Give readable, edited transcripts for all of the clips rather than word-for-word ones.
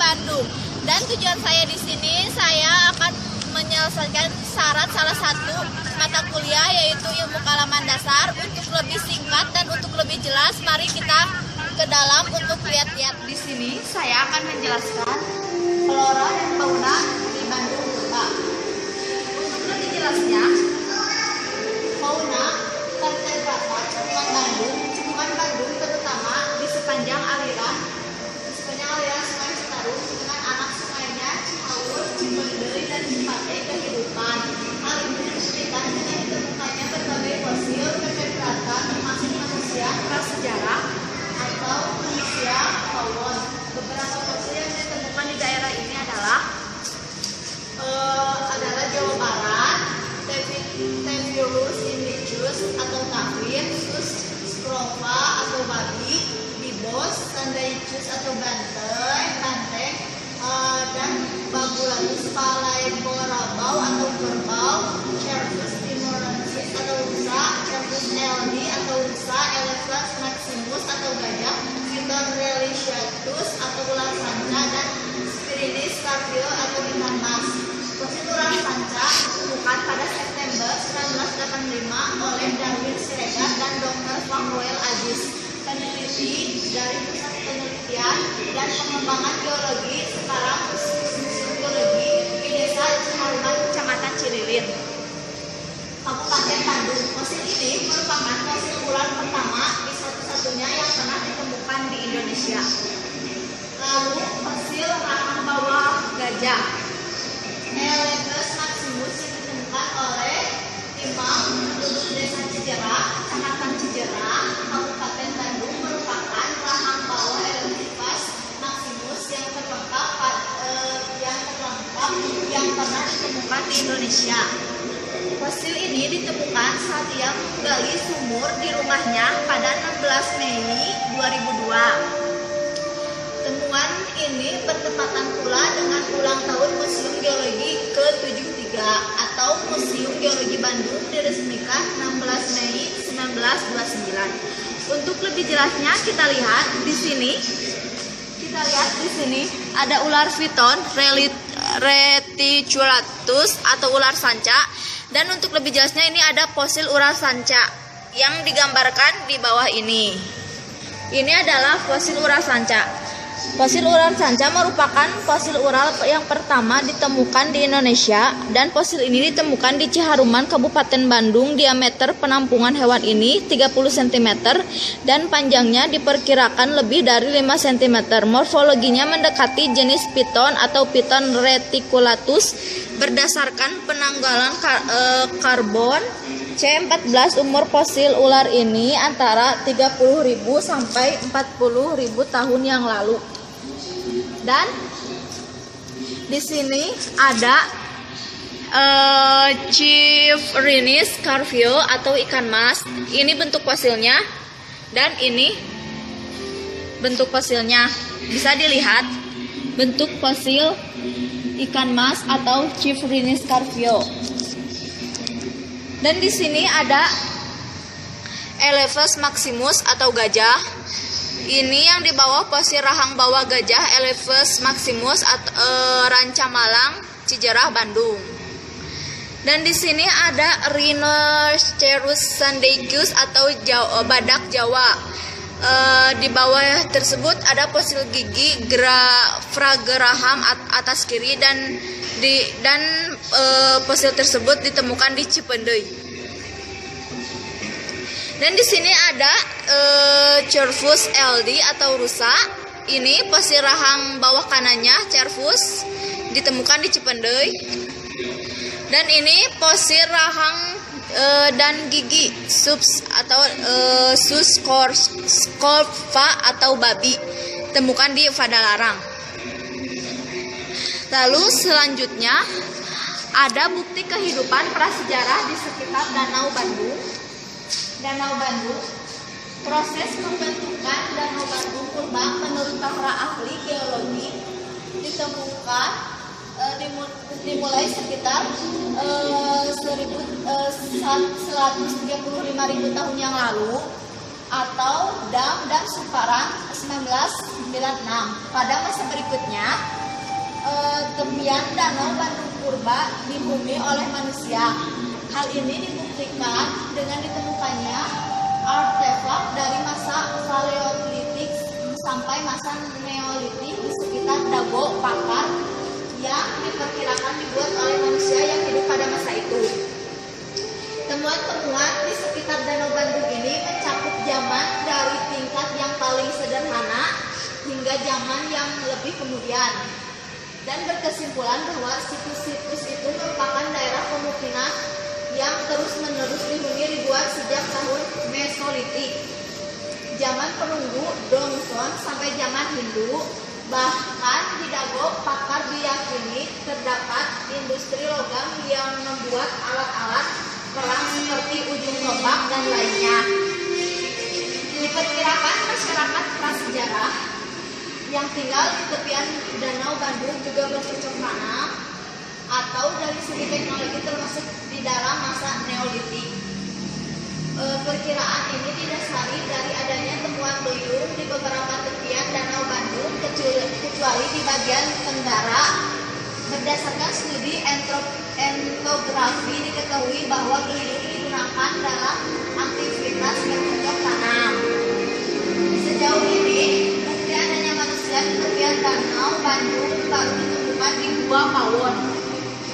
Bandung. Dan tujuan saya di sini, saya akan menyelesaikan syarat salah satu mata kuliah yaitu ilmu kalaman dasar. Untuk lebih singkat dan untuk lebih jelas, mari kita ke dalam untuk lihat-lihat. Di sini saya akan menjelaskan flora dan fauna di Bandung Kota. Untuk lebih jelasnya, fauna terdapat cekungan Bandung terutama di sepanjang aliran Sungai Citarum dengan anak sungainya Ciaur, Cipendei, dan Cipate kehidupan. Hal ini dibuktikan dengan ditemukannya berbagai fosil vertebrata termasuk manusia prasejarah atau manusia tawon. Beberapa fosil yang ditemukan di daerah ini adalah Jawa Barat, Tephilus indicus atau tapir, Sus scrova atau babi, Bibos, Sandaicus atau banteng, dan Babulatus palaeborabau atau kerbau, Cervus timorensis atau rusa, Cervus LD atau rusa, Elephas maximus atau gajah, Piton religiatus atau ular sanca, dan Spiridis carpio atau ikan mas. Fosil ular sanca ditemukan pada September 1985 oleh Darwin Siregar dan Dr. Samuel Aziz, peneliti dari Pusat Penelitian dan Pengembangan Geologi sekarang Museum Geologi di Desa Ciharuman, Kecamatan Cililin, Kabupaten Bandung. Fosil ini merupakan fosil ular pertama di satu-satunya yang pernah ditemukan di Indonesia. Lalu fosil rahang bawah gajah Elephas maximus yang ditemukan oleh Imam penduduk Desa Cijerah, Kecamatan Cijerah, Kabupaten Bandung, merupakan rahang bawah Elephas maximus yang terlengkap yang pernah ditemukan di Indonesia. Fosil ini ditemukan saat ia menggali sumur di rumahnya pada 16 Mei 2002. Temuan ini bertepatan pula dengan ulang tahun Museum Geologi ke-73 atau Museum Geologi Bandung diresmikan 16 Mei 1929. Untuk lebih jelasnya kita lihat di sini. Ada ular Piton reticulatus atau ular sanca, dan untuk lebih jelasnya ini ada fosil ular sanca yang digambarkan di bawah ini. Ini adalah fosil ular sanca. Fosil ular sanca merupakan fosil ular yang pertama ditemukan di Indonesia, dan fosil ini ditemukan di Ciharuman, Kabupaten Bandung. Diameter penampungan hewan ini 30 cm dan panjangnya diperkirakan lebih dari 5 cm. Morfologinya mendekati jenis Piton atau Piton reticulatus. Berdasarkan penanggalan karbon C14, umur fosil ular ini antara 30.000 sampai 40.000 tahun yang lalu. Dan di sini ada Chiefrinis carpio atau ikan mas. Ini bentuk fosilnya, dan ini bentuk fosilnya. Bisa dilihat bentuk fosil ikan mas atau Chiefrinis carpio. Dan di sini ada Elephas maximus atau gajah. Ini yang di bawah fosil rahang bawah gajah Elephas maximus Ranca Malang, Cijerah, Bandung. Dan di sini ada Rhinoceros sandaicus atau badak Jawa. Di bawah tersebut ada fosil gigi Fragraham atas kiri, dan fosil tersebut ditemukan di Cipendei. Dan di sini ada Cervus LD atau rusa. Ini fosil rahang bawah kanannya Cervus ditemukan di Cipendei. Dan ini fosil rahang dan gigi Sus atau Sus scrova atau babi temukan di Padalarang. Lalu selanjutnya ada bukti kehidupan prasejarah di sekitar Danau Bandung. Proses pembentukan Danau Bandung purba menurut para ahli geologi ditemukan dimulai sekitar 135.000 tahun yang lalu. atau Dam Suparang 1996. Pada masa berikutnya, tepian Danau Bandung Purba dihuni oleh manusia. Hal ini dibuktikan dengan ditemukannya artefak dari masa Paleolitik sampai masa Neolitik di sekitar Dago Pakar yang diperkirakan dibuat oleh manusia yang hidup pada masa itu. Temuan-temuan di sekitar Danau Bandung ini mencakup zaman dari tingkat yang paling sederhana hingga zaman yang lebih kemudian, dan berkesimpulan bahwa situs-situs itu merupakan daerah pemukiman yang terus-menerus dihuni ribuan sejak tahun Mesolitik, zaman perunggu Dongson sampai zaman Hindu. Bahkan di Dago Pakar diyakini terdapat industri logam yang membuat alat-alat perang seperti ujung tombak dan lainnya. Diperkirakan masyarakat prasejarah yang tinggal di tepian Danau Bandung juga bercocok tanam atau dari segi teknologi termasuk di dalam masa Neolitik. Perkiraan ini didasari dari adanya temuan beliung di beberapa tepian Danau Bandung kecuali di bagian tenggara. Berdasarkan studi entografi diketahui bahwa beliung digunakan dalam aktivitas bercocok tanam. Sejauh ini, bukti adanya manusia di tepian Danau Bandung baru ditemukan di Gua Pawon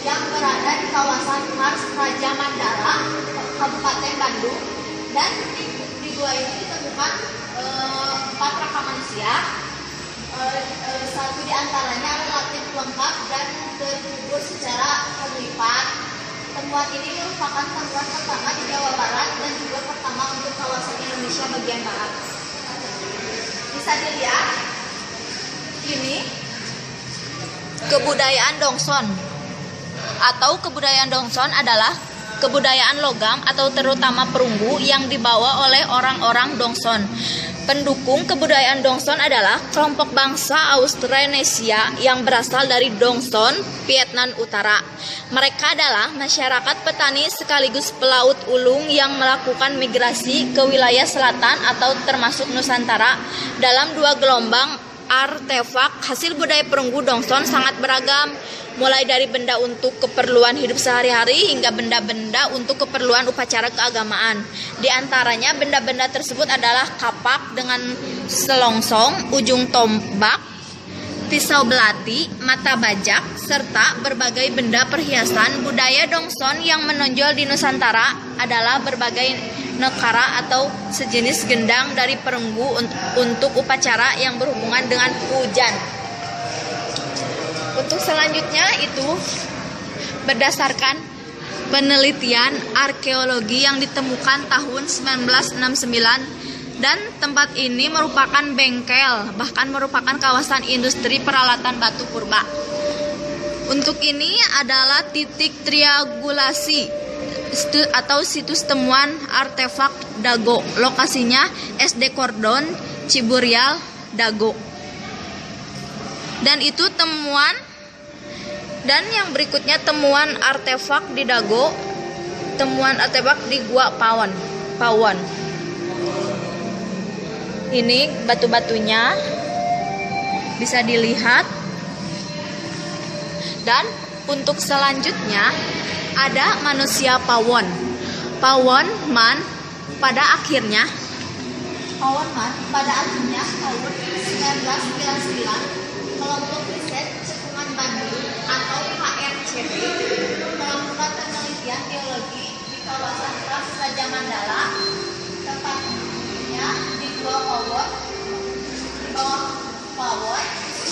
yang berada di kawasan Mars Raja Mandala, Kabupaten Bandung, dan di gua ini ditemukan 4 raka manusia. Satu di antaranya relatif lengkap dan terkubur secara terlipat. Temuan ini merupakan temuan pertama di Jawa Barat dan juga pertama untuk kawasan Indonesia bagian barat. Bisa dilihat, ini kebudayaan Dongson. Atau kebudayaan Dongson adalah kebudayaan logam atau terutama perunggu yang dibawa oleh orang-orang Dongson. Pendukung kebudayaan Dongson adalah kelompok bangsa Austronesia yang berasal dari Dongson, Vietnam Utara. Mereka adalah masyarakat petani sekaligus pelaut ulung yang melakukan migrasi ke wilayah selatan atau termasuk Nusantara. Dalam 2 gelombang, artefak hasil budaya perunggu Dongson sangat beragam, mulai dari benda untuk keperluan hidup sehari-hari hingga benda-benda untuk keperluan upacara keagamaan. Di antaranya benda-benda tersebut adalah kapak dengan selongsong, ujung tombak, pisau belati, mata bajak, serta berbagai benda perhiasan. Budaya Dongson yang menonjol di Nusantara adalah berbagai nekara atau sejenis gendang dari perunggu untuk upacara yang berhubungan dengan hujan. Untuk selanjutnya itu berdasarkan penelitian arkeologi yang ditemukan tahun 1969, dan tempat ini merupakan bengkel, bahkan merupakan kawasan industri peralatan batu purba. Untuk ini adalah titik triangulasi atau situs temuan artefak Dago. Lokasinya SD Kordon, Ciburial, Dago. Dan itu temuan. Dan yang berikutnya temuan artefak di Dago, temuan artefak di Gua Pawon. Ini batu-batunya bisa dilihat. Dan untuk selanjutnya ada manusia Pawon. Pawon Man pada akhirnya tahun 1999 kelompok riset Cekungan Bandung atau KRCB melakukan penelitian geologi di kawasan Ras Raja Mandala, tepatnya di bawah Pawon,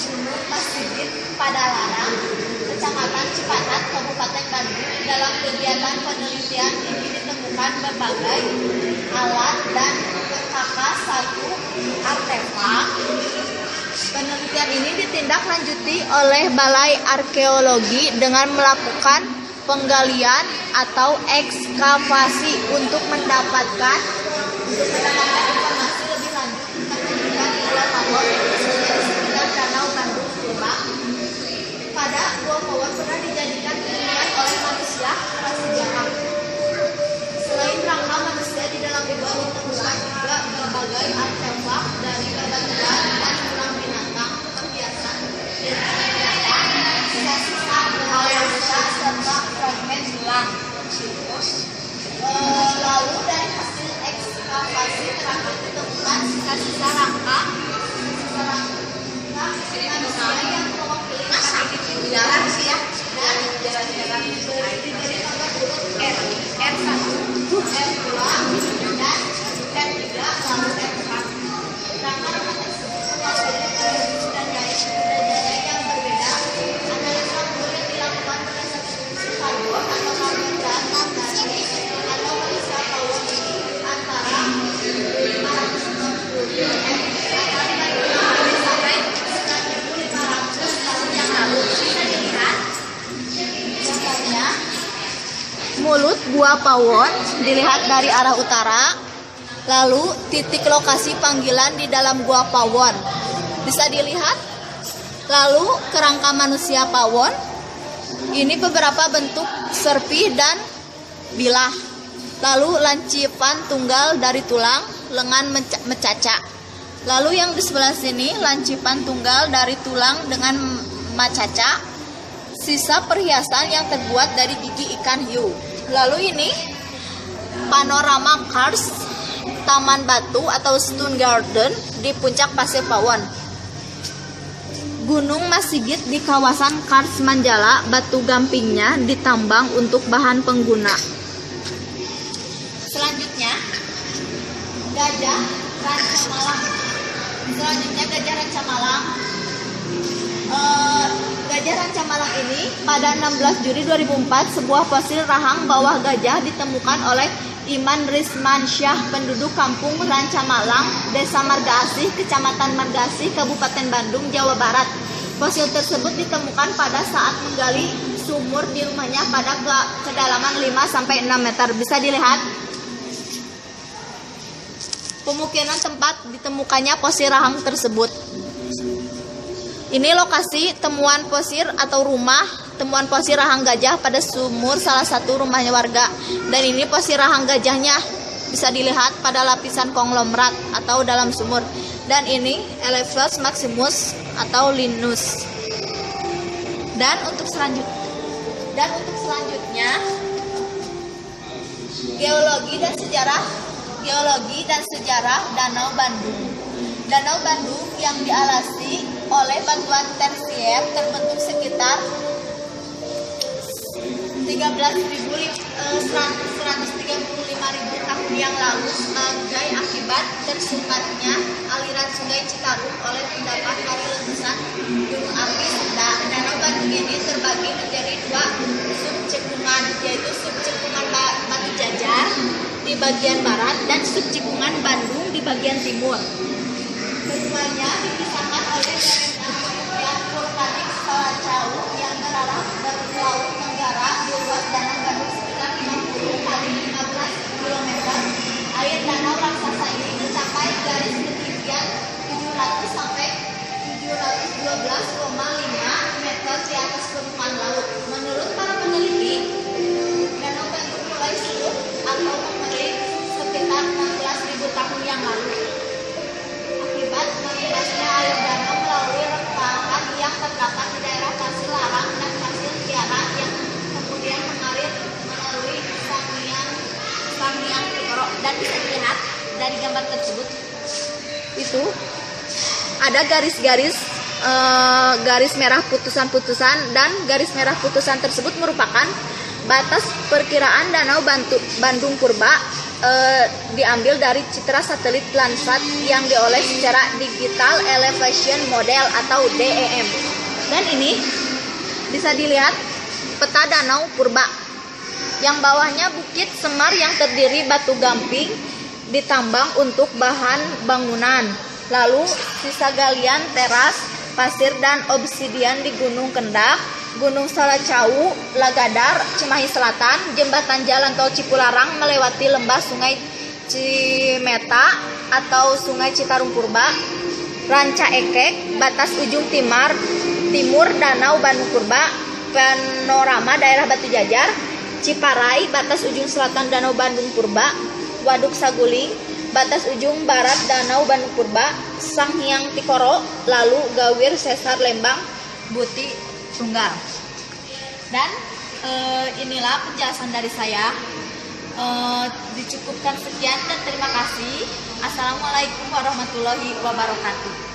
Gunung Pasigit, Padalarang, Kecamatan Cipatat, Kabupaten Bandung. Dalam kegiatan penelitian ini ditemukan berbagai alat dan perkakas satu artefak. Penelitian ini ditindaklanjuti oleh Balai Arkeologi dengan melakukan penggalian atau ekskavasi untuk mendapatkan informasi lebih lanjut tentang penelitian di Gua Pawon di sekitar Danau Bandung Purba. Pada Gua Pawon pernah dijadikan hunian oleh manusia prasejarah. Selain rangka manusia di dalam gua ditemukan juga berbagai F2 dan F3 lalu F4. Rangka-rangka tersebut menguasai periode dan gaya yang berbeda. Analisa mur yang dilakukan berdasarkan fungsi karbon atau karbon dan manganis atau analisa power ini antara 560 m atau 500 sampai 1500 tahun yang lalu. Bisa dilihat gambarnya. Mulut gua pawon dilihat dari arah utara. Lalu titik lokasi panggilan di dalam gua pawon bisa dilihat. Lalu kerangka manusia pawon. Ini beberapa bentuk serpih dan bilah. Lalu lancipan tunggal dari tulang, lengan mecaca. Lalu yang di sebelah sini lancipan tunggal dari tulang dengan macaca. Sisa perhiasan yang terbuat dari gigi ikan hiu. Lalu ini panorama Kars Taman Batu atau Stone Garden di puncak Pasir Pawon. Gunung Masigit di kawasan Kars Manjala, batu gampingnya ditambang untuk bahan pengguna. Selanjutnya, Gajah Ranca Malang. Gajah Ranca Malang. Gajah Ranca Malang ini pada 16 Juli 2004 sebuah fosil rahang bawah gajah ditemukan oleh Iman Rismansyah, penduduk kampung Ranca Malang, Desa Marga Asih, Kecamatan Marga Asih, Kabupaten Bandung, Jawa Barat. Fosil tersebut ditemukan pada saat menggali sumur di rumahnya pada kedalaman 5-6 meter. Bisa dilihat pemukiman tempat ditemukannya fosil rahang tersebut. Ini lokasi temuan fosil atau rumah temuan fosil rahang gajah pada sumur salah satu rumahnya warga. Dan ini fosil rahang gajahnya bisa dilihat pada lapisan konglomerat atau dalam sumur. Dan ini Elephas maximus atau Linus. Dan untuk selanjutnya geologi dan sejarah Danau Bandung. Danau Bandung yang dialasi oleh batuan tersier terbentuk sekitar 135.000 tahun yang lalu sebagai akibat tersumbatnya aliran Sungai Citarum oleh endapan dari letusan gunung api Sunda. Danau Bandung ini terbagi menjadi dua subcekungan, yaitu subcekungan Batu Jajar di bagian barat dan subcekungan Bandung di bagian timur. Keduanya dipisahkan oleh deretan vulkanik Salacau yang berarah dari Laut Tenggara di luas Danau Bandung sekitar 50 kali 15 km. Air danau raksasa ini mencapai garis ketinggian 700 sampai 712,5 meter di atas permukaan laut. Menurut para peneliti, Danau Bandung mulai surut atau mengering sekitar 16.000 tahun yang lalu. Akibat menguasnya air danau melalui rengkakan yang terdapat di daerah Pasir Larang dan Pasir Kiara yang kemudian mengalir melalui Sangiang Tikoro. Dan bisa dilihat dari gambar tersebut itu ada garis-garis garis merah putusan-putusan, dan garis merah putusan tersebut merupakan batas perkiraan Danau Bandung Purba. Diambil dari citra satelit Landsat yang diolah secara Digital Elevation Model atau DEM. Dan ini bisa dilihat peta Danau Purba yang bawahnya Bukit Semar yang terdiri batu gamping ditambang untuk bahan bangunan. Lalu sisa galian teras, pasir dan obsidian di Gunung Kendak, Gunung Salacau, Lagadar, Cimahi Selatan, jembatan jalan tol Cipularang melewati lembah Sungai Cimeta atau Sungai Citarum Purba, Ranca Ekek, batas ujung timur Danau Bandung Purba, panorama daerah Batu Jajar, Ciparai, batas ujung selatan Danau Bandung Purba, Waduk Saguling, batas ujung barat Danau Bandung Purba, Sangiang Tikoro, lalu Gawir Sesar Lembang, Buti Tunggal. Dan inilah penjelasan dari saya. Dicukupkan sekian dan terima kasih. Assalamualaikum warahmatullahi wabarakatuh.